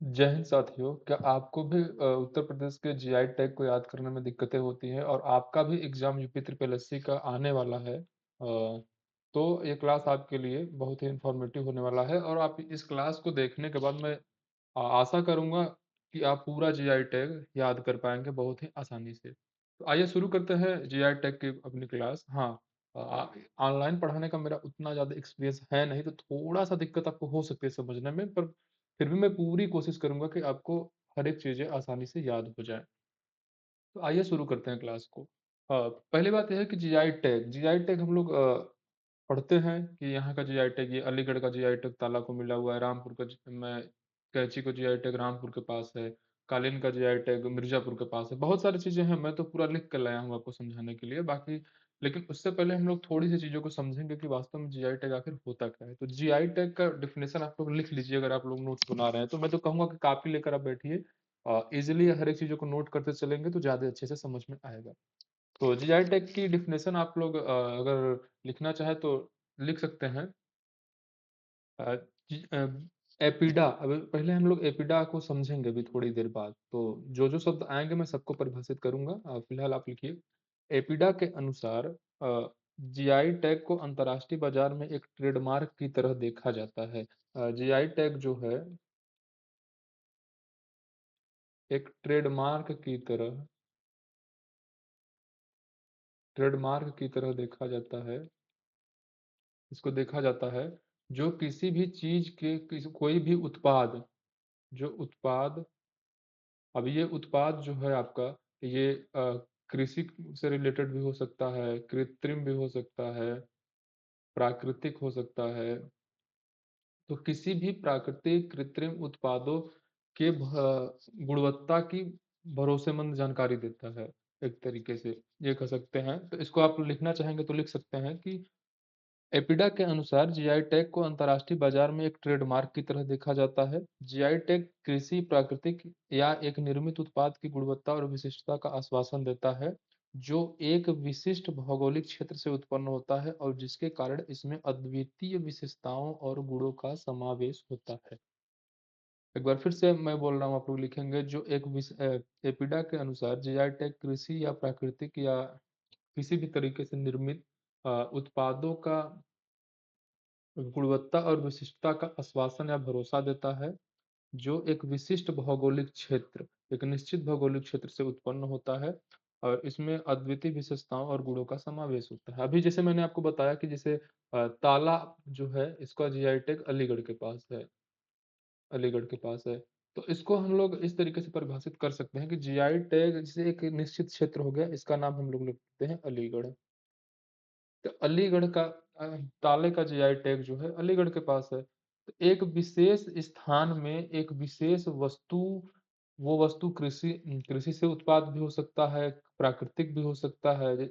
जय हिंद साथियों, क्या आपको भी उत्तर प्रदेश के जीआई टैग को याद करने में दिक्कतें होती हैं और आपका भी एग्जाम यूपी ट्रिपल एससी का आने वाला है? तो ये क्लास आपके लिए बहुत ही इंफॉर्मेटिव होने वाला है और आप इस क्लास को देखने के बाद मैं आशा करूंगा कि आप पूरा जीआई टैग याद कर पाएंगे बहुत ही आसानी से। तो आइए शुरू करते हैं जीआई टैग की अपनी क्लास। हाँ, ऑनलाइन पढ़ाने का मेरा उतना ज़्यादा एक्सपीरियंस है नहीं, तो थोड़ा सा दिक्कत आपको हो सकती है समझने में, पर फिर भी मैं पूरी कोशिश करूंगा कि आपको हर एक चीज़ें आसानी से याद हो जाए। तो आइए शुरू करते हैं क्लास को। पहली बात यह है कि जीआई टैग हम लोग पढ़ते हैं कि यहाँ का जीआई टैग, ये अलीगढ़ का जीआई टैग ताला को मिला हुआ है, रामपुर का मैं कैंची को जीआई टैग रामपुर के पास है, कालीन का जीआई टैग मिर्जापुर के पास है। बहुत सारी चीजें हैं, मैं तो पूरा लिख कर लाया हूँ आपको समझाने के लिए। बाकी लेकिन उससे पहले हम लोग थोड़ी सी चीजों को समझेंगे कि वास्तव में जीआई टैग आखिर होता क्या है। तो जीआई टैग का डिफिनेशन आप लोग लिख लीजिए, अगर आप लोग नोट्स बना रहे हैं तो मैं तो कहूंगा कि कॉपी लेकर आप बैठिए। इजिली हर एक चीजों को नोट करते चलेंगे तो ज्यादा अच्छे से समझ में आएगा। तो जीआई टैग की डिफिनेशन आप लोग अगर लिखना चाहे तो लिख सकते हैं। अ, एपिडा, अब पहले हम लोग एपिडा को समझेंगे अभी थोड़ी देर बाद। तो जो जो शब्द आएंगे मैं सबको परिभाषित करूंगा। फिलहाल आप लिखिए। एपिडा के अनुसार जीआई टैग को अंतर्राष्ट्रीय बाजार में एक ट्रेडमार्क की तरह देखा जाता है। जीआई टैग जो है एक ट्रेडमार्क की तरह देखा जाता है। इसको देखा जाता है जो किसी भी चीज के कोई भी उत्पाद, जो उत्पाद, अब ये उत्पाद जो है आपका, ये कृषि से रिलेटेड भी हो सकता है, कृत्रिम भी हो सकता है, प्राकृतिक हो सकता है। तो किसी भी प्राकृतिक कृत्रिम उत्पादों के गुणवत्ता की भरोसेमंद जानकारी देता है, एक तरीके से ये कह सकते हैं। तो इसको आप लिखना चाहेंगे तो लिख सकते हैं कि एपिडा के अनुसार जीआई टैग को अंतर्राष्ट्रीय बाजार में एक ट्रेडमार्क की तरह देखा जाता है। जीआई टैग कृषि, प्राकृतिक या एक निर्मित उत्पाद की गुणवत्ता और विशिष्टता का आश्वासन देता है, जो एक विशिष्ट भौगोलिक क्षेत्र से उत्पन्न होता है और जिसके कारण इसमें अद्वितीय विशेषताओं और गुणों का समावेश होता है। एक बार फिर से मैं बोल रहा हूँ, आप लोग लिखेंगे। जो एपिडा के अनुसार जीआई टैग कृषि या प्राकृतिक या किसी भी तरीके से निर्मित उत्पादों का गुणवत्ता और विशिष्टता का आश्वासन या भरोसा देता है, जो एक विशिष्ट भौगोलिक क्षेत्र, एक निश्चित भौगोलिक क्षेत्र से उत्पन्न होता है और इसमें अद्वितीय विशेषताओं और गुणों का समावेश होता है। अभी जैसे मैंने आपको बताया कि जैसे ताला जो है, इसका जीआई टैग अलीगढ़ के पास है, अलीगढ़ के पास है। तो इसको हम लोग इस तरीके से परिभाषित कर सकते हैं कि जीआई टैग जैसे एक निश्चित क्षेत्र हो गया, इसका नाम हम लोग लिखते हैं अलीगढ़। तो अलीगढ़ का ताले का जीआई टैग जो है अलीगढ़ के पास है। तो एक विशेष स्थान में एक विशेष वस्तु, वो वस्तु कृषि कृषि से उत्पाद भी हो सकता है, प्राकृतिक भी हो सकता है,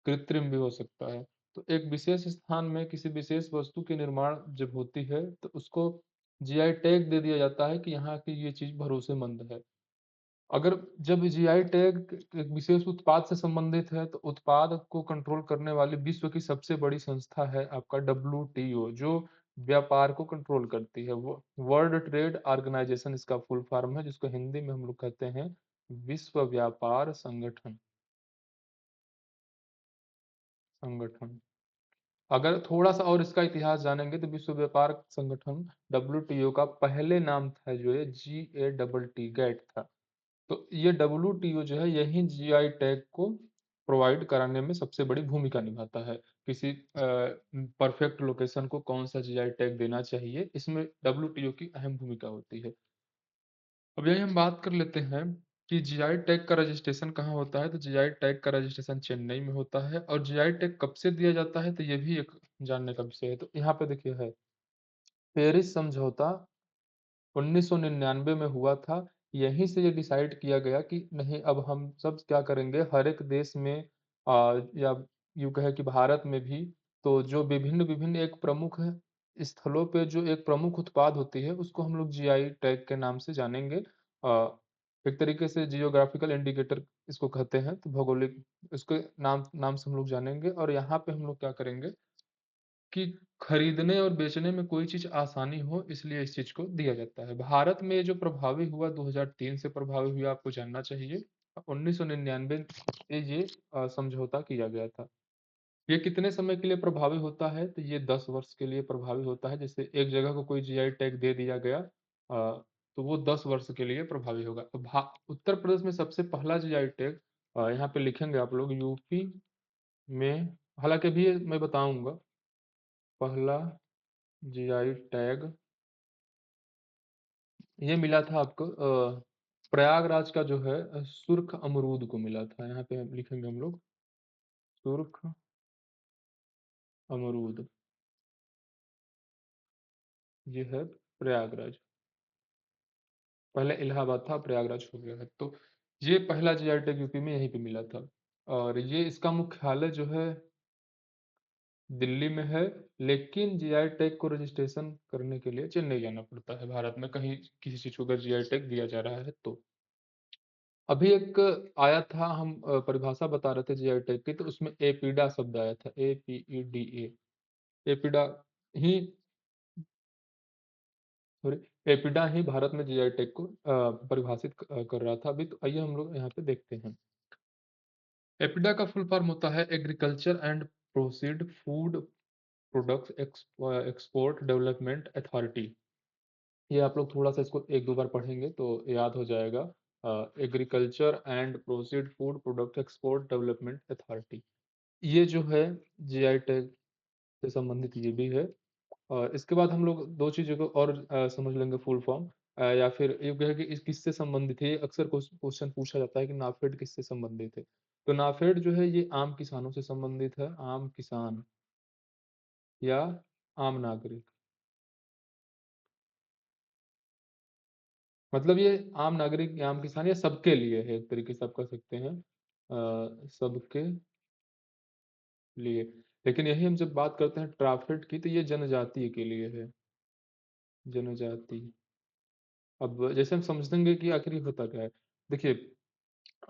कृत्रिम भी हो सकता है। तो एक विशेष स्थान में किसी विशेष वस्तु के निर्माण जब होती है तो उसको जीआई टैग दे दिया जाता है कि यहाँ की ये चीज भरोसेमंद है। अगर जब जीआई टैग एक विशेष उत्पाद से संबंधित है तो उत्पाद को कंट्रोल करने वाली विश्व की सबसे बड़ी संस्था है आपका डब्ल्यूटीओ, जो व्यापार को कंट्रोल करती है। वो वर्ल्ड ट्रेड ऑर्गेनाइजेशन इसका फुल फॉर्म है, जिसको हिंदी में हम लोग कहते हैं विश्व व्यापार संगठन। संगठन, अगर थोड़ा सा और इसका इतिहास जानेंगे तो विश्व व्यापार संगठन डब्ल्यूटीओ का पहले नाम था जो है GATT, गैट था। तो ये डब्ल्यूटीओ जो है यही जीआई टैग को प्रोवाइड कराने में सबसे बड़ी भूमिका निभाता है। किसी परफेक्ट लोकेशन को कौन सा जीआई टैग देना चाहिए, इसमें डब्ल्यूटीओ की अहम भूमिका होती है। अब यही हम बात कर लेते हैं कि जीआई टैग का रजिस्ट्रेशन कहाँ होता है। तो जीआई टैग का रजिस्ट्रेशन चेन्नई में होता है। और जीआई टैग कब से दिया जाता है, तो ये भी एक जानने का विषय है। तो यहाँ पे देखिए है, पेरिस समझौता 1999 में हुआ था। यहीं से ये डिसाइड किया गया कि नहीं, अब हम सब क्या करेंगे, हर एक देश में या यूं कहे कि भारत में भी, तो जो विभिन्न विभिन्न एक प्रमुख स्थलों पे जो एक प्रमुख उत्पाद होती है उसको हम लोग जीआई टैग के नाम से जानेंगे। एक तरीके से जियोग्राफिकल इंडिकेटर इसको कहते हैं, तो भौगोलिक, इसके नाम नाम से हम लोग जानेंगे। और यहाँ पे हम लोग क्या करेंगे कि खरीदने और बेचने में कोई चीज़ आसानी हो, इसलिए इस चीज़ को दिया जाता है। भारत में ये जो प्रभावी हुआ 2003 से प्रभावी हुआ, आपको जानना चाहिए। 1999 से ये समझौता किया गया था। ये कितने समय के लिए प्रभावी होता है? तो ये 10 वर्ष के लिए प्रभावी होता है। जैसे एक जगह को कोई जीआई टैग दे दिया गया, तो वो 10 वर्ष के लिए प्रभावी होगा। तो उत्तर प्रदेश में सबसे पहला जीआई टैग, यहाँ पे लिखेंगे आप लोग, यूपी में, हालांकि अभी ये मैं बताऊंगा। पहला जीआई टैग ये मिला था आपको प्रयागराज का जो है सुर्ख अमरूद को मिला था। यहाँ पे लिखेंगे हम लोग, सुर्ख अमरूद, ये है प्रयागराज। पहले इलाहाबाद था, प्रयागराज हो गया है। तो ये पहला जीआई टैग यूपी में यहीं पे मिला था। और ये इसका मुख्यालय जो है दिल्ली में है, लेकिन जीआई टैग को रजिस्ट्रेशन करने के लिए चेन्नई जाना पड़ता है। भारत में कहीं किसी चीज को अगर जीआई टैग दिया जा रहा है तो। अभी एक आया था, हम परिभाषा बता रहे थे जीआई टैग की, तो उसमें एपीडा शब्द आया था, APEDA। एपीडा ही, सॉरी, एपीडा ही भारत में जीआई टैग को परिभाषित कर रहा था अभी। तो आइए हम लोग यहाँ पे देखते हैं। एपीडा का फुल फॉर्म होता है agriculture and proceed food products export development authority. ये आप लोग थोड़ा सा इसको एक दो बार पढ़ेंगे तो याद हो जाएगा। Agriculture and proceed food product export development authority, ये जो है जीआई टैग से संबंधित ये भी है। और इसके बाद हम लोग दो चीजों को और समझ लेंगे, फुल फॉर्म, या फिर ये कहे कि इस किससे संबंधित है। ये अक्सर क्वेश्चन पूछा जाता है कि नाफेड किससे संबंधित है। तो नाफेड जो है ये आम किसानों से संबंधित है, आम किसान या आम नागरिक। मतलब ये आम नागरिक या आम किसान या सबके लिए है, एक तरीके से आप कह सकते हैं, सबके लिए। लेकिन यही हम जब बात करते हैं ट्राफिड की, तो ये जनजातीय के लिए है, जनजाति। अब जैसे हम समझेंगे कि आखिर ये होता क्या है। देखिए,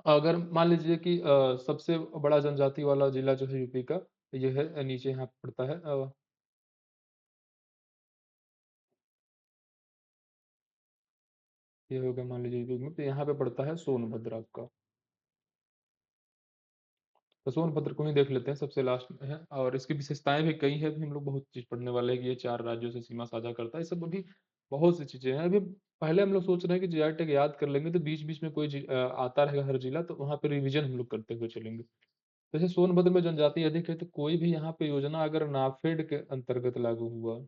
अगर मान लीजिए कि सबसे बड़ा जनजाति वाला जिला जो है यूपी का, ये है नीचे यहाँ पड़ता है, ये होगा मान लीजिए यूपी में, तो यहाँ पे पड़ता है सोनभद्र आपका। तो सोनभद्र को ही देख लेते हैं, सबसे लास्ट में है। और इसकी विशेषताएं भी कई है, अभी हम लोग बहुत चीज पढ़ने वाले हैं कि ये 4 राज्यों से सीमा साझा करता है। ये सब अभी बहुत सी चीजें हैं। अभी पहले हम लोग सोच रहे हैं कि जीआई टैग याद कर लेंगे, तो बीच बीच में कोई आता रहेगा हर जिला, तो वहाँ पे रिवीजन हम लोग करते हुए चलेंगे। जैसे सोनभद्र में जनजाति अधिक है, तो कोई भी यहाँ पे योजना अगर नाफेड के अंतर्गत लागू हुआ,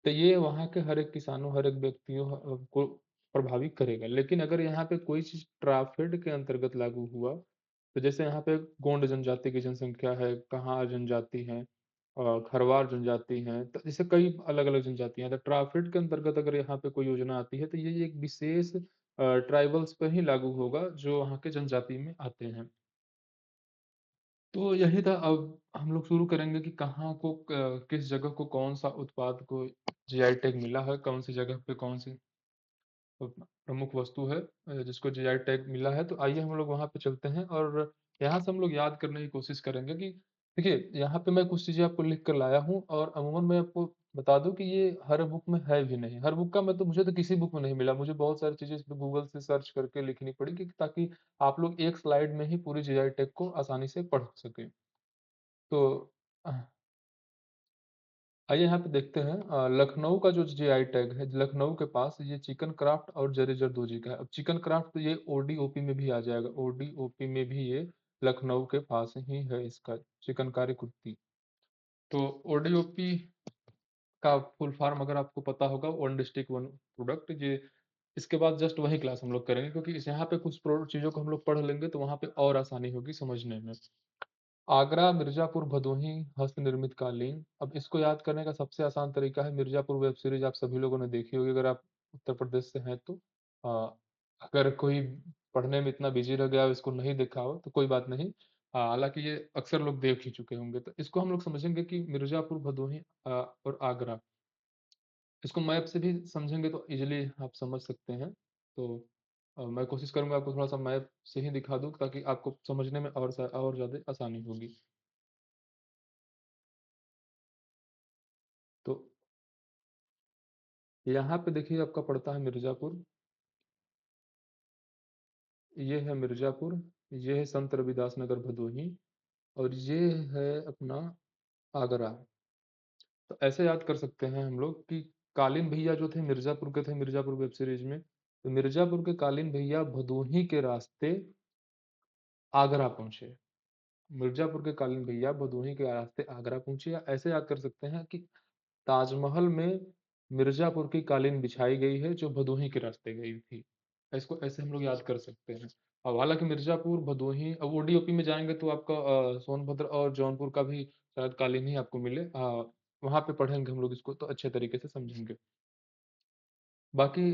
तो ये वहाँ के हर एक किसानों, हर एक व्यक्तियों को प्रभावित करेगा। लेकिन अगर यहाँ पे कोई चीज ट्राफेड के अंतर्गत लागू हुआ, तो जैसे यहाँ पे गोंड जनजाति की जनसंख्या है, कहार जनजाति है, और खरवार जनजाति है, तो जैसे कई अलग अलग जनजातियां हैं, तो ट्राफेड के अंतर्गत अगर यहाँ पे कोई योजना आती है, तो ये एक विशेष ट्राइबल्स पर ही लागू होगा जो वहाँ के जनजाति में आते हैं। तो यही था। अब हम लोग शुरू करेंगे कि कहाँ को किस जगह को कौन सा उत्पाद को जीआई टैग मिला है, कौन सी जगह पे कौन सी प्रमुख वस्तु है जिसको जीआई टैग मिला है। तो आइए हम लोग वहां पे चलते हैं, और यहाँ से हम लोग याद करने की कोशिश करेंगे कि देखिए, यहाँ पे मैं कुछ चीजें आपको लिख कर लाया हूँ, और अमूमन मैं आपको बता दूं कि ये हर बुक में है भी नहीं। हर बुक का मैं तो, मुझे तो किसी बुक में नहीं मिला। मुझे बहुत सारी चीजें इस पे गूगल से सर्च करके लिखनी पड़ी, कि ताकि आप लोग एक स्लाइड में ही पूरी जीआई टैग को आसानी से पढ़ सके। तो आइए यहाँ पे देखते हैं। लखनऊ का जो जीआई टैग है, लखनऊ के पास ये चिकन क्राफ्ट और जरी जरदोजी का है। अब चिकन क्राफ्ट तो ये ओडीओपी में भी आ जाएगा, ओडीओपी में भी ये लखनऊ के पास ही है इसका, चिकनकारी कुर्ती। तो ओडीओपी का फुल फॉर्म अगर आपको पता होगा, वन डिस्ट्रिक्ट वन प्रोडक्ट, ये इसके बाद जस्ट वही क्लास हम लोग करेंगे, क्योंकि इस यहाँ पे कुछ चीजों को हम लोग पढ़ लेंगे तो वहाँ पे और आसानी होगी समझने में। आगरा, मिर्जापुर, भदोही, हस्त निर्मित कालीन। अब इसको याद करने का सबसे आसान तरीका है, मिर्जापुर वेब सीरीज आप सभी लोगों ने देखी होगी अगर आप उत्तर प्रदेश से हैं तो। आ, अगर कोई पढ़ने में इतना बिजी रह गया हो, इसको नहीं देखा हो, तो कोई बात नहीं। हालांकि ये अक्सर लोग देख ही चुके होंगे। तो इसको हम लोग समझेंगे कि मिर्जापुर, भदोही और आगरा, इसको मैप से भी समझेंगे तो इजिली आप समझ सकते हैं। तो मैं कोशिश करूंगा आपको थोड़ा सा मैप से ही दिखा दूं, ताकि आपको समझने में और ज्यादा आसानी होगी। यहाँ पे देखिए आपका पड़ता है मिर्ज़ापुर, ये है मिर्ज़ापुर, ये है संत रविदास नगर भदोही और ये है अपना आगरा। तो ऐसे याद कर सकते हैं हम लोग कि कालीन भैया जो थे मिर्ज़ापुर के थे मिर्ज़ापुर वेब सीरीज़ में। तो मिर्ज़ापुर के कालीन भैया भदोही के रास्ते आगरा पहुँचे। मिर्ज़ापुर के कालीन भैया भदोही के रास्ते आगरा पहुँचे, या ऐसे याद कर सकते हैं कि ताजमहल में मिर्ज़ापुर की कालीन बिछाई गई है जो भदोही के रास्ते गई थी। इसको ऐसे हम लोग याद कर सकते हैं। अब हालाँकि मिर्ज़ापुर, भदोही, अब ओडीओपी में जाएँगे तो आपका सोनभद्र और जौनपुर का भी शायद कालीन ही आपको मिले। वहाँ पे पढ़ेंगे हम लोग इसको तो अच्छे तरीके से समझेंगे। बाकी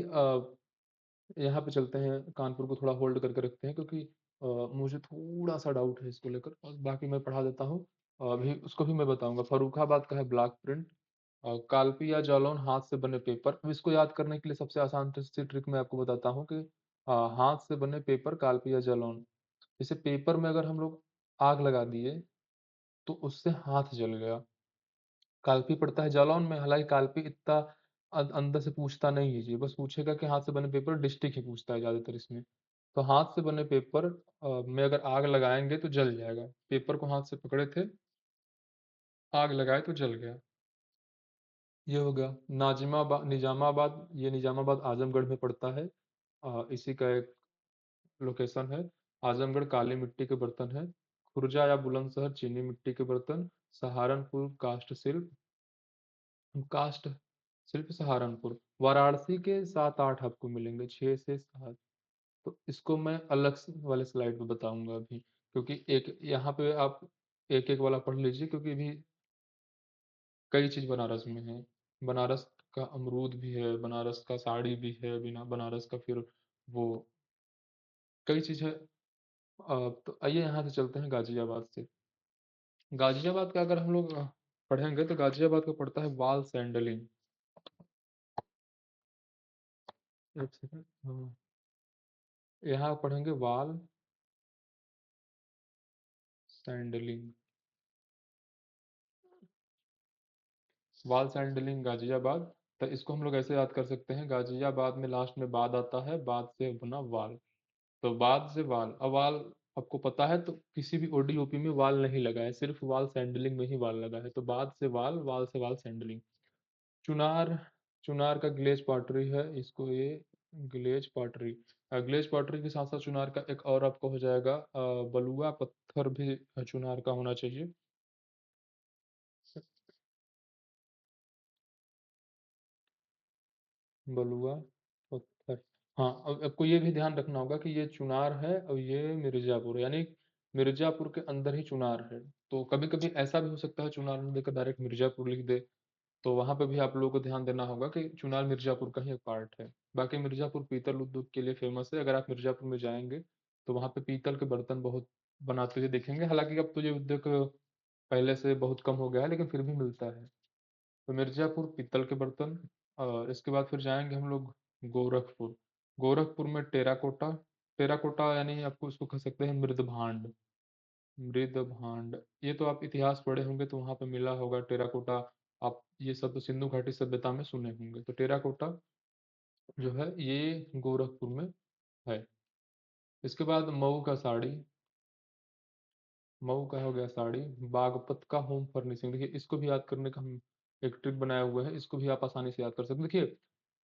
यहाँ पे चलते हैं, कानपुर को थोड़ा होल्ड करके रखते हैं क्योंकि मुझे थोड़ा-सा डाउट है इसको लेकर, और बाकी मैं पढ़ा देता हूँ। अभी उसको भी मैं बताऊँगा। फर्रुखाबाद का है ब्लॉक प्रिंट, काल्पी या जालौन हाथ से बने पेपर। अब इसको याद करने के लिए सबसे आसान सी ट्रिक मैं आपको बताता हूँ कि हाथ से बने पेपर काल्पी या जालौन। जैसे पेपर में अगर हम लोग आग लगा दिए तो उससे हाथ जल गया। काल्पी पड़ता है जालौन में, हालाँकि काल्पी इतना अंदर से पूछता नहीं है जी, बस पूछेगा कि हाथ से बने पेपर, डिस्ट्रिक्ट ही पूछता है ज़्यादातर इसमें। तो हाथ से बने पेपर में अगर आग लगाएँगे तो जल जाएगा। पेपर को हाथ से पकड़े थे, आग लगाए तो जल गया। ये हो गया। निज़ामाबाद, ये निज़ामाबाद आज़मगढ़ में पड़ता है। इसी का एक लोकेशन है। आज़मगढ़ काली मिट्टी के बर्तन है। खुर्जा या बुलंदशहर चीनी मिट्टी के बर्तन। सहारनपुर कास्ट शिल्प सहारनपुर। वाराणसी के 7-8 आपको मिलेंगे, 6 से 7। तो इसको मैं अलग से वाले स्लाइड पे बताऊंगा अभी, क्योंकि एक यहाँ पे आप एक एक वाला पढ़ लीजिए, क्योंकि अभी कई चीज बनारस में है। बनारस का अमरूद भी है, बनारस का साड़ी भी है, बिना बनारस का फिर वो कई चीज है। तो आइए यहाँ से चलते हैं गाजियाबाद से। गाजियाबाद का अगर हम लोग पढ़ेंगे तो गाजियाबाद का पड़ता है वाल सैंडलिंग। एक सेकंड, हाँ, यहाँ पढ़ेंगे वाल सैंडलिंग। वाल सैंडलिंग गाजियाबाद। तो इसको हम लोग ऐसे याद कर सकते हैं, गाजियाबाद में लास्ट में बाद आता है, बाद से बना वाल। तो बाद से वाल, अब वाल आपको पता है तो किसी भी ओडीओपी में वाल नहीं लगा है, सिर्फ वाल सैंडलिंग में ही वाल लगा है। तो बाद से वाल, वाल से वाल सैंडलिंग। चुनार, चुनार का ग्लेज पॉटरी है, इसको ये ग्लेज पॉटरी। ग्लेज पॉटरी के साथ साथ चुनार का एक और आपको हो जाएगा बलुआ पत्थर भी चुनार का होना चाहिए। बलुआ पत्थर। हाँ, अब आपको ये भी ध्यान रखना होगा कि ये चुनार है और ये मिर्जापुर है, यानी मिर्जापुर के अंदर ही चुनार है। तो कभी कभी ऐसा भी हो सकता है चुनार में देकर डायरेक्ट मिर्जापुर लिख दे। तो वहां पे भी आप लोगों को ध्यान देना होगा कि चुनार मिर्जापुर का ही एक पार्ट है। बाकी मिर्जापुर पीतल उद्योग के लिए फेमस है। अगर आप मिर्जापुर में जाएंगे तो वहां पे पीतल के बर्तन बहुत बनाते हुए देखेंगे। हालांकि अब तो ये उद्योग पहले से बहुत कम हो गया है, लेकिन फिर भी मिलता है। तो मिर्जापुर पीतल के बर्तन। और इसके बाद फिर जाएंगे हम लोग गोरखपुर। गोरखपुर में टेराकोटा। टेराकोटा यानी आपको इसको कह सकते हैं मृद भांड। मृद भांड, ये तो आप इतिहास पढ़े होंगे तो वहां पे मिला होगा टेराकोटा। आप ये सब तो सिंधु घाटी सभ्यता में सुने होंगे। तो टेराकोटा जो है ये गोरखपुर में है। इसके बाद मऊ का साड़ी। मऊ का हो गया साड़ी। बागपत का होम फर्निशिंग, देखिए इसको भी याद करने का हम एक ट्रिक बनाया हुआ है, इसको भी आप आसानी से याद कर सकते हैं। देखिए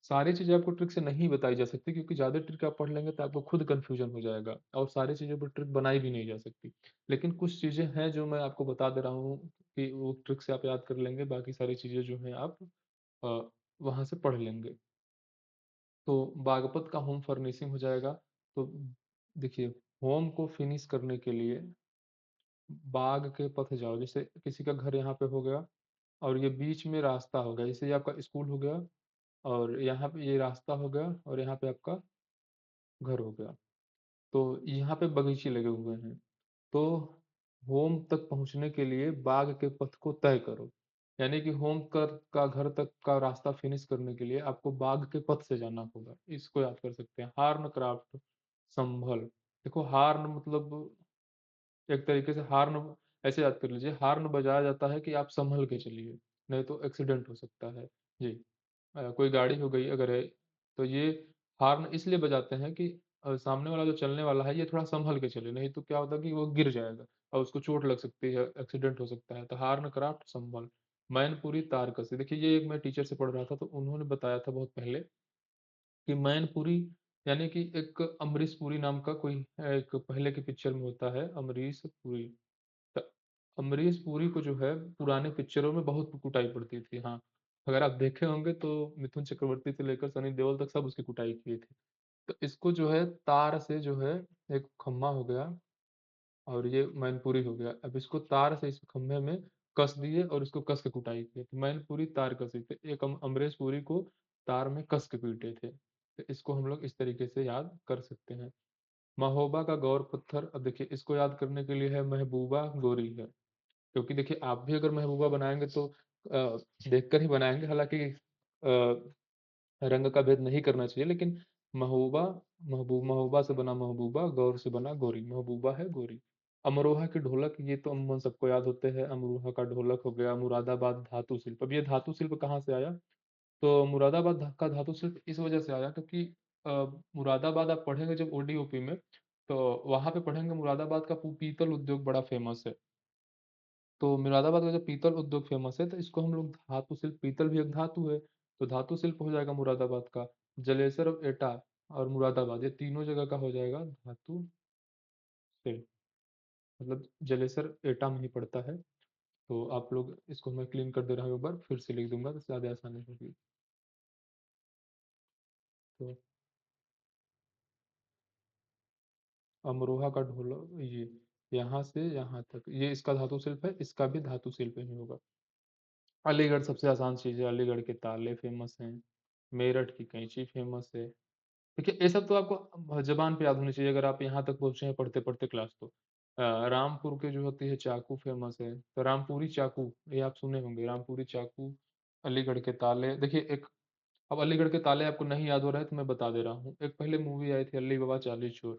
सारी चीजें आपको ट्रिक से नहीं बताई जा सकती, क्योंकि ज्यादा ट्रिक आप पढ़ लेंगे तो आपको खुद कंफ्यूजन हो जाएगा, और सारी चीजों पर ट्रिक बनाई भी नहीं जा सकती। लेकिन कुछ चीजें हैं जो मैं आपको बता दे रहा हूँ कि वो ट्रिक से आप याद कर लेंगे, बाकी सारी चीजें जो है आप वहां से पढ़ लेंगे। तो बागपत का होम फर्निशिंग हो जाएगा। तो देखिए, होम को फिनिश करने के लिए बाग के पथ जाओ। जैसे किसी का घर यहाँ पे हो गया और ये बीच में रास्ता हो गया, जैसे ये आपका स्कूल हो गया और यहाँ पे ये रास्ता हो गया और यहाँ पे आपका घर हो गया। तो यहाँ पे बगीचे लगे हुए हैं। तो होम तक पहुँचने के लिए बाग के पथ को तय करो। यानी कि का घर तक का रास्ता फिनिश करने के लिए आपको बाग के पथ से जाना होगा। इसको याद कर सकते हैं। हार्न क्राफ्ट संभल। देखो हार्न मतलब एक तरीके से हार्न ऐसे याद कर लीजिए, हार्न बजाया जाता है कि आप संभल के चलिए, नहीं तो एक्सीडेंट हो सकता है। जी। कोई गाड़ी हो गई अगर है, तो ये हॉर्न इसलिए बजाते हैं कि सामने वाला जो चलने वाला है ये थोड़ा संभल के चले, नहीं तो क्या होता है कि वो गिर जाएगा और उसको चोट लग सकती है, एक्सीडेंट हो सकता है। तो हॉर्न क्राफ्ट संभल, मैनपुरी तार कसी। देखिए ये एक मैं टीचर से पढ़ रहा था तो उन्होंने बताया था बहुत पहले कि मैनपुरी यानी कि एक अमरीश पुरी नाम का कोई एक पहले की पिक्चर में होता है अमरीश पुरी। तो अमरीश पुरी को जो है पुराने पिक्चरों में बहुत कुटाई पड़ती थी। हाँ, अगर आप देखे होंगे तो मिथुन चक्रवर्ती से लेकर सनी देओल तक सब उसकी कुटाई किए थे। तो इसको जो है तार से जो है एक खम्मा हो गया और ये मैनपुरी हो गया। अब इसको तार से इस खम्भे में कस दिए और इसको कस के कुटाई किए, तो मैनपुरी तार कसी। थे एक अमरीश पुरी को तार में कस के पीटे थे। तो इसको हम लोग इस तरीके से याद कर सकते हैं। महोबा का गौर पत्थर, अब देखिए इसको याद करने के लिए है महबूबा गोरी है, क्योंकि देखिए आप भी अगर महबूबा बनाएंगे तो देखकर ही बनाएंगे, हालांकि रंग का भेद नहीं करना चाहिए, लेकिन महबूबा, महबूबा से बना महबूबा, गौर से बना गोरी, महबूबा है गोरी। अमरोहा की ढोलक, ये तो अमूमन सबको याद होते हैं, अमरोहा का ढोलक हो गया। मुरादाबाद धातु शिल्प, अब ये धातु शिल्प कहाँ से आया? तो मुरादाबाद का धातु शिल्प इस वजह से आया क्योंकि अ, मुरादाबाद आप पढ़ेंगे जब ओडीओपी में, तो वहां पे पढ़ेंगे मुरादाबाद का पीतल उद्योग बड़ा फेमस है। तो मुरादाबाद का जो पीतल उद्योग फेमस है, तो इसको हम लोग धातु शिल्प, पीतल भी एक धातु है, तो धातु शिल्प हो जाएगा मुरादाबाद का। जलेसर और एटा और मुरादाबाद, ये तीनों जगह का हो जाएगा धातु शिल्प। मतलब जलेसर एटा में ही पड़ता है। तो आप लोग इसको मैं क्लीन कर दे रहा हूँ, एक बार फिर से लिख दूंगा तो ज्यादा आसानी होगी। तो अमरोहा का ढोलक, ये यहाँ से यहाँ तक ये इसका धातु शिल्प है, इसका भी धातु शिल्प ही होगा। अलीगढ़ सबसे आसान चीज है, अलीगढ़ के ताले फेमस हैं। मेरठ की कैंची फेमस है। देखिए ये सब तो आपको जबान पे याद होनी चाहिए अगर आप यहाँ तक पहुंचे हैं पढ़ते पढ़ते क्लास। तो रामपुर के जो होती है चाकू फेमस है, तो रामपुरी चाकू ये आप सुने होंगे, रामपुरी चाकू। अलीगढ़ के ताले, देखिए एक, अब अलीगढ़ के ताले आपको नहीं याद हो रहा है तो मैं बता दे रहा हूँ। एक पहले मूवी आई थी अली बाबा चालीस चोर,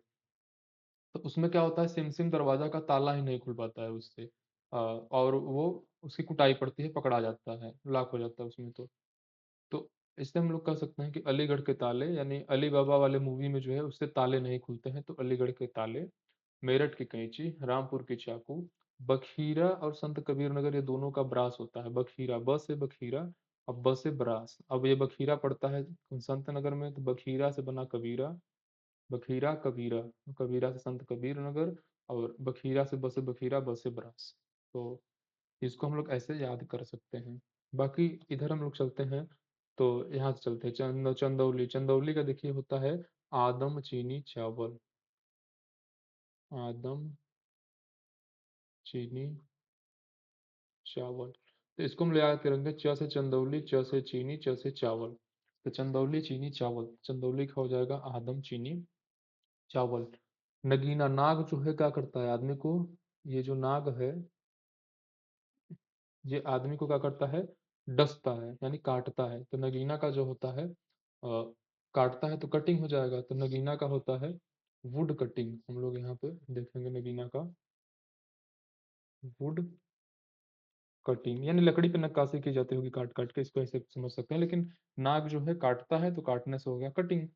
तो उसमें क्या होता है, सिम सिम दरवाजा का ताला ही नहीं खुल पाता है उससे, और वो उसकी कुटाई पड़ती है, पकड़ा जाता है, लाक हो जाता है उसमें। तो इससे हम लोग कह सकते हैं कि अलीगढ़ के ताले, यानी अली बाबा वाले मूवी में जो है उससे ताले नहीं खुलते हैं, तो अलीगढ़ के ताले। मेरठ की कैंची, रामपुर की चाकू, बखीरा और संत कबीर नगर, ये दोनों का ब्रास होता है। बखीरा, ब से बखीरा और ब से ब्रास। अब ये बखीरा पड़ता है संत नगर में, तो बखीरा से बना कबीरा, बखीरा कबीरा, कबीरा से संत कबीर नगर, और बखीरा से बसे बखीरा, बसे ब्रास। तो इसको हम लोग ऐसे याद कर सकते हैं। बाकी इधर हम लोग चलते हैं, तो यहाँ से चलते हैं चंदौली। चंदौली का देखिए होता है आदम चीनी चावल, आदम चीनी चावल। तो इसको हम ले याद करेंगे, च से चंदौली, च से चीनी, च से चावल। तो चंदौली चीनी चावल, चंदौली का हो जाएगा आदम चीनी चावल। नगीना, नाग जो है क्या करता है आदमी को, ये जो नाग है ये आदमी को क्या करता है, डसता है यानी काटता है। तो नगीना का जो होता है काटता है तो कटिंग हो जाएगा, तो नगीना का होता है वुड कटिंग। हम लोग यहाँ पे देखेंगे नगीना का वुड कटिंग, यानी लकड़ी पे नक्काशी की जाती होगी काट काट के, इसको ऐसे समझ सकते हैं। लेकिन नाग जो है काटता है तो काटने से हो गया कटिंग।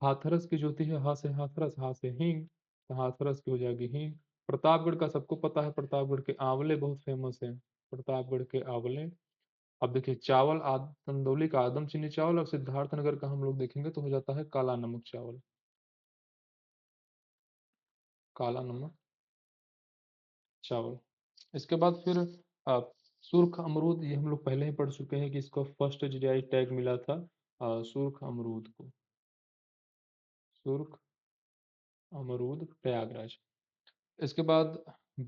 हाथरस की जो होती है, हा से हाथरस, हा से हींग, तो हाथरस की हो जाएगी हींग। प्रतापगढ़ का सबको पता है, प्रतापगढ़ के आंवले बहुत फेमस है, प्रतापगढ़ के आंवले। अब देखिए चावल, चंदौली का आदम चीनी चावल, और सिद्धार्थ नगर का हम लोग देखेंगे तो हो जाता है काला नमक चावल, काला नमक चावल। इसके बाद फिर अ, सुर्ख अमरूद, ये हम लोग पहले ही पढ़ चुके हैं कि इसको फर्स्ट जीआई टैग मिला था सुर्ख अमरूद को, सुर्ख अमरूद प्रयागराज। इसके बाद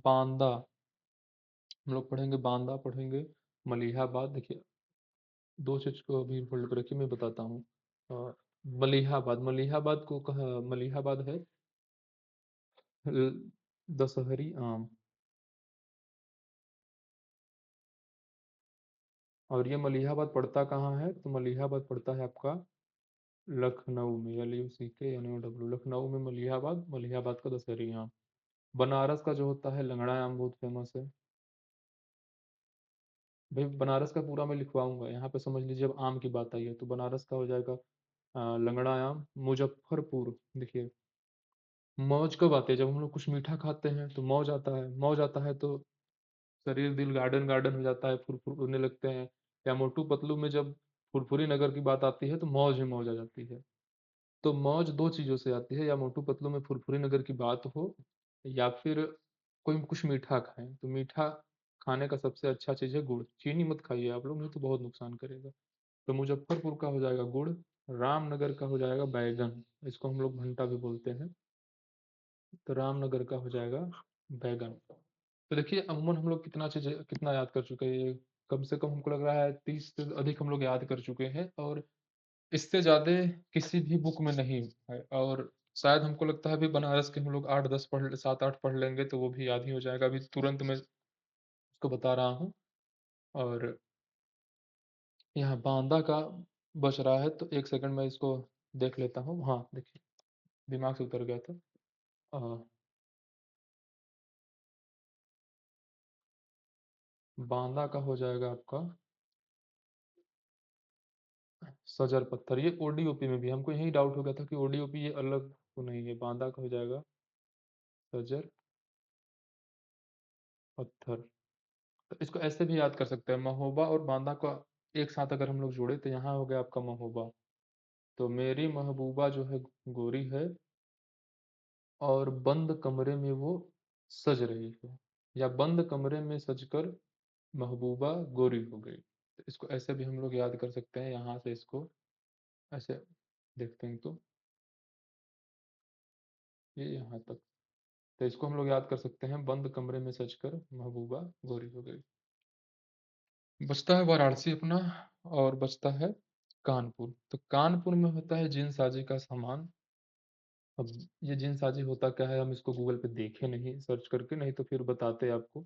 बांदा, हम लोग पढ़ेंगे बांदा, पढ़ेंगे मलिहाबाद। देखिए दो चीज को अभी होल्ड पर रखिए, मैं बताता हूँ। अ, मलिहाबाद, मलिहाबाद को कहा, मलिहाबाद है दशहरी आम। और ये मलिहाबाद पड़ता कहाँ है, तो मलिहाबाद पड़ता है आपका लखनऊ में, LUCKNOW, लखनऊ में मलिहाबाद, मलिहाबाद का दशहरी आम। बनारस का जो होता है लंगड़ा आम बहुत फेमस है। भाई बनारस का पूरा मैं लिखवाऊंगा, यहाँ पे समझ लीजिए। अब आम की बात आई है तो बनारस का हो जाएगा लंगड़ा आम। मुजफ्फरपुर, देखिए मौज कब आती है, जब हम लोग कुछ मीठा खाते हैं तो मौज आता है। मौज आता है तो शरीर दिल गार्डन गार्डन हो जाता है, फुरफुर उड़ने लगते हैं। या मोटू पतलू में जब फुरफुरी नगर की बात आती है तो मौज ही मौज आ जाती है। तो मौज दो चीजों से आती है, या मोटू पतलू में फुरफुरी नगर की बात हो, या फिर कोई कुछ मीठा खाएं। तो मीठा खाने का सबसे अच्छा चीज है गुड़। चीनी मत खाइए आप लोग, नहीं तो बहुत नुकसान करेगा। तो मुजफ्फरपुर का हो जाएगा गुड़। रामनगर का हो जाएगा बैगन, इसको हम लोग भंटा भी बोलते हैं। तो रामनगर का हो जाएगा बैगन। तो देखिए अमूमन हम लोग कितना चीज कितना याद कर चुके हैं ये। कम से कम हमको लग रहा है 30 से अधिक हम लोग याद कर चुके हैं, और इससे ज्यादा किसी भी बुक में नहीं है। और शायद हमको लगता है अभी बनारस के हम लोग 8-10 पढ़ 7-8 पढ़ लेंगे तो वो भी याद ही हो जाएगा। अभी तुरंत मैं उसको बता रहा हूँ। और यहाँ बांदा का बच रहा है, तो एक सेकंड में इसको देख लेता हूँ। हाँ देखिए, दिमाग से उतर गया था। अ, बांदा का हो जाएगा आपका सजर पत्थर। ये ओडीओपी में भी हमको यही डाउट हो गया था कि ओडीओपी ये अलग तो नहीं है। बांदा का हो जाएगा सजर पत्थर। तो इसको ऐसे भी याद कर सकते हैं, महोबा और बांदा का एक साथ अगर हम लोग जोड़े तो यहाँ हो गया आपका महोबा। तो मेरी महबूबा जो है गोरी है, और बंद कमरे में वो सज रही है, या बंद कमरे में सजकर महबूबा गोरी हो गई। तो इसको ऐसे भी हम लोग याद कर सकते हैं, यहाँ से इसको ऐसे देखते हैं तो ये यहाँ तक। तो इसको हम लोग याद कर सकते हैं, बंद कमरे में सजकर महबूबा गोरी हो गई। बचता है वाराणसी अपना, और बचता है कानपुर। तो कानपुर में होता है जिन साजी का सामान। अब ये जिन साजी होता क्या है, हम इसको गूगल पे देखे नहीं सर्च करके, नहीं तो फिर बताते आपको।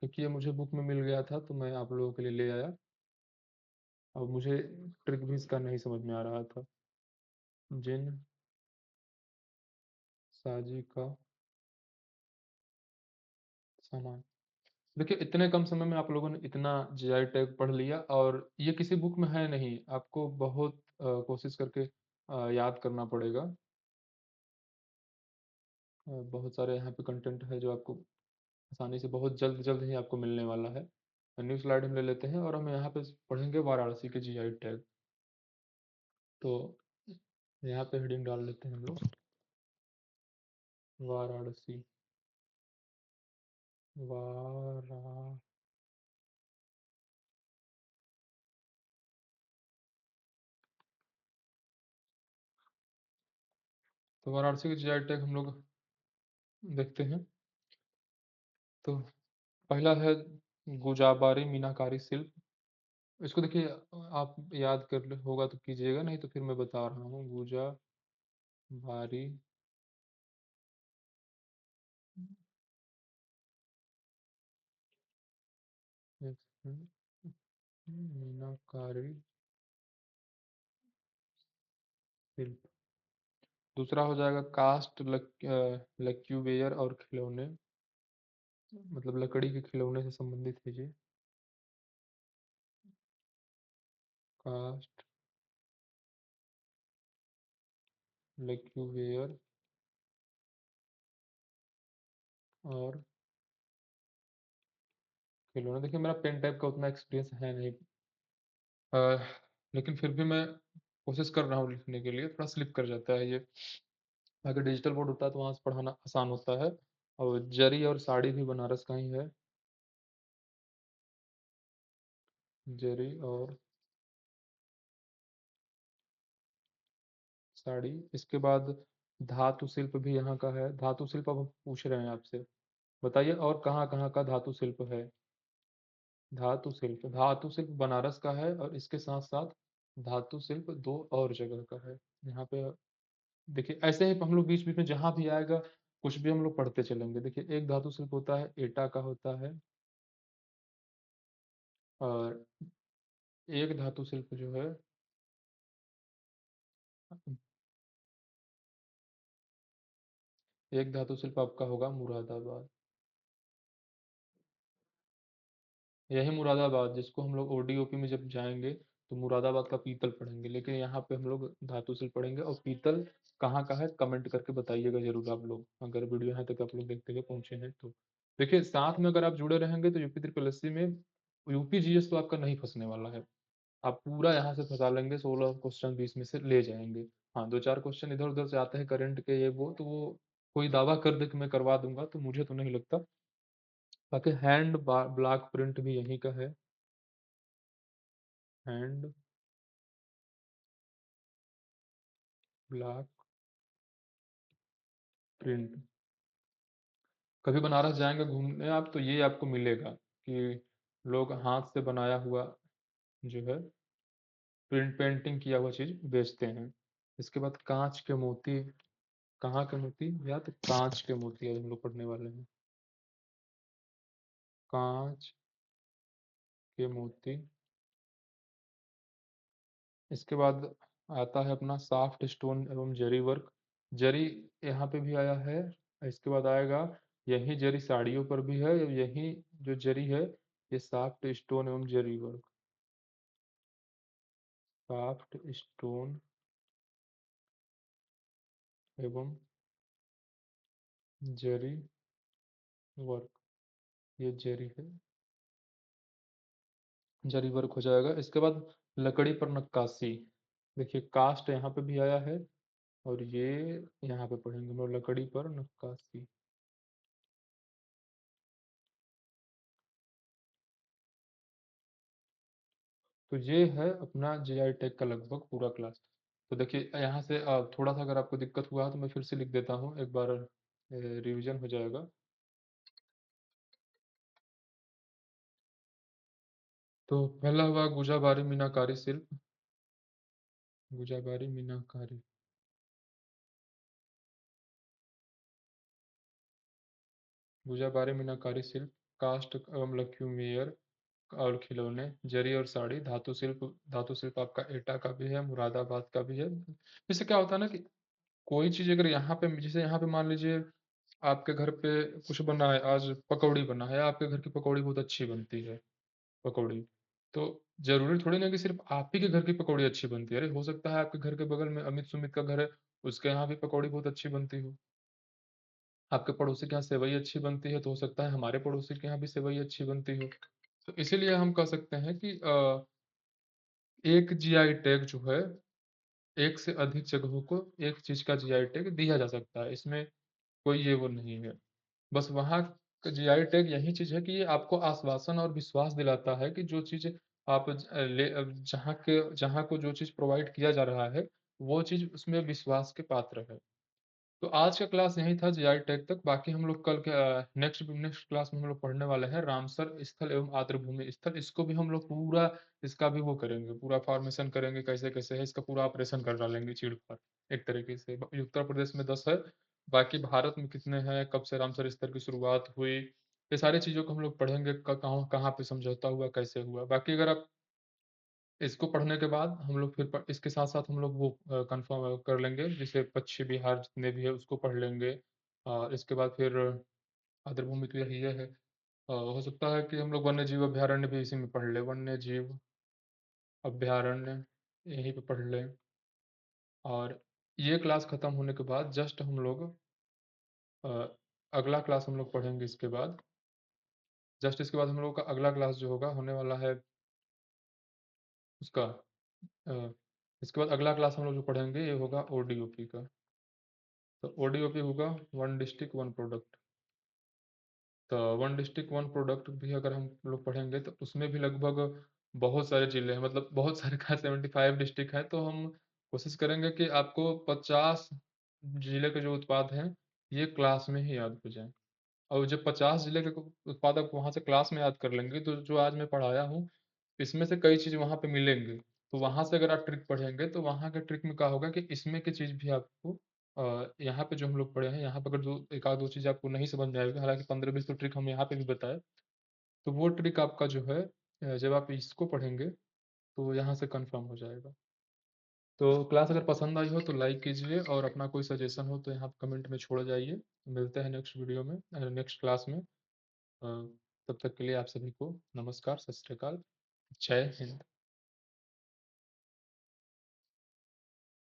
क्योंकि ये मुझे बुक में मिल गया था तो मैं आप लोगों के लिए ले आया। अब मुझे ट्रिक भी इसका नहीं समझ में आ रहा था। जिन साजी का सामान। देखिए इतने कम समय में आप लोगों ने इतना जीआई टैग पढ़ लिया, और ये किसी बुक में है नहीं। आपको बहुत कोशिश करके याद करना पड़ेगा। बहुत सारे यहाँ पे कंटेंट है जो आपको आसानी से बहुत जल्द जल्द ही आपको मिलने वाला है। न्यू स्लाइड हम ले लेते हैं, और हम यहाँ पे पढ़ेंगे वाराणसी के जीआई टैग। तो यहाँ पे हेडिंग डाल लेते हैं हम लोग, वाराणसी। वारा तो वाराणसी के जीआई टैग हम लोग देखते हैं। तो पहला है गुजाबारी मीनाकारी शिल्प। इसको देखिए आप याद कर होगा तो कीजिएगा, नहीं तो फिर मैं बता रहा हूँ। गुजा भारी मीनाकारी शिल्प। दूसरा हो जाएगा कास्ट लक्यूवेयर और खिलौने, मतलब लकड़ी के खिलौने से संबंधित है ये। कास्ट लक्यूवेयर और खिलौने। देखिए मेरा पेन टाइप का उतना एक्सपीरियंस है नहीं, अ, लेकिन फिर भी मैं कोशिश कर रहा हूँ लिखने के लिए। थोड़ा स्लिप कर जाता है ये। अगर डिजिटल बोर्ड होता है तो वहाँ से पढ़ाना आसान होता है। और जरी और साड़ी भी बनारस का ही है। जरी और साड़ी। इसके बाद धातु शिल्प भी यहाँ का है। धातु शिल्प अब हम पूछ रहे हैं आपसे, बताइए और कहाँ कहाँ का धातु शिल्प है। धातु शिल्प बनारस का है, और इसके साथ साथ धातु शिल्प दो और जगह का है। यहाँ पे देखिए ऐसे ही हम लोग बीच बीच में जहाँ भी आएगा कुछ भी हम लोग पढ़ते चलेंगे। देखिए एक धातु शिल्प होता है एटा का होता है, और एक धातु शिल्प जो है, एक धातु शिल्प आपका होगा मुरादाबाद। यही मुरादाबाद, जिसको हम लोग ओडीओपी में जब जाएंगे तो मुरादाबाद का पीतल पढ़ेंगे, लेकिन यहाँ पे हम लोग धातु शिल्प पढ़ेंगे। और पीतल कहाँ का है कमेंट करके बताइएगा जरूर आप लोग, अगर वीडियो यहाँ तक आप लोग देखते हुए पहुंचे हैं तो। देखिए साथ में अगर आप जुड़े रहेंगे तो यूपी ट्रिपल एससी में यूपी जीएस तो आपका नहीं फंसने वाला है। आप पूरा यहाँ से फंसा लेंगे, 16 क्वेश्चन 20 में से ले जाएंगे। हाँ, दो चार क्वेश्चन इधर उधर से आते हैं करंट के, ये वो, तो वो कोई दावा कर दे कि मैं करवा दूंगा तो मुझे तो नहीं लगता। बाकी हैंड ब्लॉक प्रिंट भी यहीं का है। हैंड ब्लॉक प्रिंट, कभी बनारस जाएंगे घूमने आप तो ये आपको मिलेगा कि लोग हाथ से बनाया हुआ जो है प्रिंट पेंटिंग किया हुआ चीज बेचते हैं। इसके बाद कांच के मोती, कहाँ के मोती, या तो कांच के मोती आज हम लोग पढ़ने वाले हैं। कांच के मोती। इसके बाद आता है अपना सॉफ्ट स्टोन एवं जरी वर्क। जरी यहाँ पे भी आया है। इसके बाद आएगा, यही जरी साड़ियों पर भी है, यही जो जरी है ये सॉफ्ट स्टोन एवं जरी वर्क। सॉफ्ट स्टोन एवं जरी वर्क, ये जरी है, जरी वर्क हो जाएगा। इसके बाद लकड़ी पर नक्काशी, देखिए कास्ट यहाँ पे भी आया है, और ये यहाँ पे पढ़ेंगे हम लोग लकड़ी पर नक्काशी। तो ये है अपना जीआई टेक का लगभग पूरा क्लास। तो देखिए यहाँ से थोड़ा सा अगर आपको दिक्कत हुआ तो मैं फिर से लिख देता हूँ एक बार, रिवीजन हो जाएगा। तो पहला हुआ गुजाबारी मीनाकारी शिल्प। गुजाबारी मीनाकारी, गुजाबारी मीनाकारी शिल्प, कास्ट एवं लक्यूमियर और खिलौने, जरी और साड़ी, धातु शिल्प। धातु शिल्प आपका एटा का भी है, मुरादाबाद का भी है। इससे क्या होता है ना कि कोई चीज अगर यहाँ पे, जैसे यहाँ पे मान लीजिए आपके घर पे कुछ बना है, आज पकौड़ी बना है, आपके घर की पकौड़ी बहुत अच्छी बनती है, पकौड़ी, तो जरूरी थोड़ी ना कि सिर्फ आप ही के घर की पकौड़ी अच्छी बनती है। अरे हो सकता है आपके घर के बगल में अमित सुमित का घर है, उसके यहाँ भी पकौड़ी बहुत अच्छी बनती हो। आपके पड़ोसी के यहाँ सेवई अच्छी बनती है, तो हो सकता है हमारे पड़ोसी के यहाँ भी सेवई अच्छी बनती हो। तो इसीलिए हम कह सकते हैं कि एक जीआई टैग जो है, एक से अधिक जगहों को एक चीज का जीआई टैग दिया जा सकता है, इसमें कोई ये वो नहीं है। बस वहाँ का जीआई टैग यही चीज है कि ये आपको आश्वासन और विश्वास दिलाता है कि जो चीज आप जहाँ को जो चीज प्रोवाइड किया जा रहा है वो चीज उसमें विश्वास के पात्र है। तो आज का क्लास यही था जीआई टैग तक। बाकी हम लोग कल के नेक्स्ट नेक्स्ट क्लास में हम लोग पढ़ने वाले हैं रामसर स्थल एवं आर्द्रभूमि स्थल। इसको भी हम लोग पूरा, इसका भी वो करेंगे, पूरा फॉर्मेशन करेंगे कैसे कैसे है, इसका पूरा ऑपरेशन कर डालेंगे चीड़ पर एक तरीके से। उत्तर प्रदेश में 10 है, बाकी भारत में कितने हैं, कब से रामसर स्थल की शुरुआत हुई, ये सारी चीजों को हम लोग पढ़ेंगे, कहाँ कहाँ पे समझौता हुआ, कैसे हुआ। बाकी अगर आप इसको पढ़ने के बाद हम लोग फिर इसके साथ साथ हम लोग वो कंफर्म कर लेंगे, जैसे पश्चिम बिहार जितने भी है उसको पढ़ लेंगे। और इसके बाद फिर आर्द्रभूमि तो यही है। हो सकता है कि हम लोग वन्य जीव अभयारण्य भी इसी में पढ़ ले, वन्य जीव अभयारण्य यहीं पे पढ़ लें। और ये क्लास खत्म होने के बाद जस्ट हम लोग अ, अगला क्लास हम लोग पढ़ेंगे इसके बाद। जस्ट इसके बाद हम लोग का अगला क्लास जो होगा होने वाला है उसका, अ, इसके बाद अगला क्लास हम लोग जो पढ़ेंगे ये होगा ओडीओपी का। तो ओडीओपी होगा वन डिस्ट्रिक्ट वन प्रोडक्ट। तो वन डिस्ट्रिक्ट वन प्रोडक्ट भी अगर हम लोग पढ़ेंगे तो उसमें भी लगभग बहुत सारे जिले हैं, मतलब बहुत सारे का 75 डिस्ट्रिक्ट है। तो हम कोशिश करेंगे कि आपको 50 जिले के जो उत्पाद हैं ये क्लास में ही याद हो जाए। और जब 50 जिले के उत्पाद आप वहाँ से क्लास में याद कर लेंगे तो जो आज मैं पढ़ाया हूँ इसमें से कई चीज़ वहाँ पे मिलेंगे। तो वहाँ से अगर आप ट्रिक पढ़ेंगे तो वहाँ के ट्रिक में क्या होगा कि इसमें की चीज़ भी आपको यहाँ पे जो हम लोग पढ़े हैं यहाँ पे अगर जो एक आध दो चीज़ आपको नहीं समझ में आएगी, हालांकि 15-20 तो ट्रिक हम यहाँ पे भी बताए, तो वो ट्रिक आपका जो है जब आप इसको पढ़ेंगे तो यहाँ से कंफर्म हो जाएगा। तो क्लास अगर पसंद आई हो तो लाइक कीजिए, और अपना कोई सजेशन हो तो यहाँ कमेंट में छोड़ जाइए। मिलते हैं नेक्स्ट वीडियो में, नेक्स्ट क्लास में। तब तक के लिए आप सभी को नमस्कार, सत श्री अकाल, जय हिंद।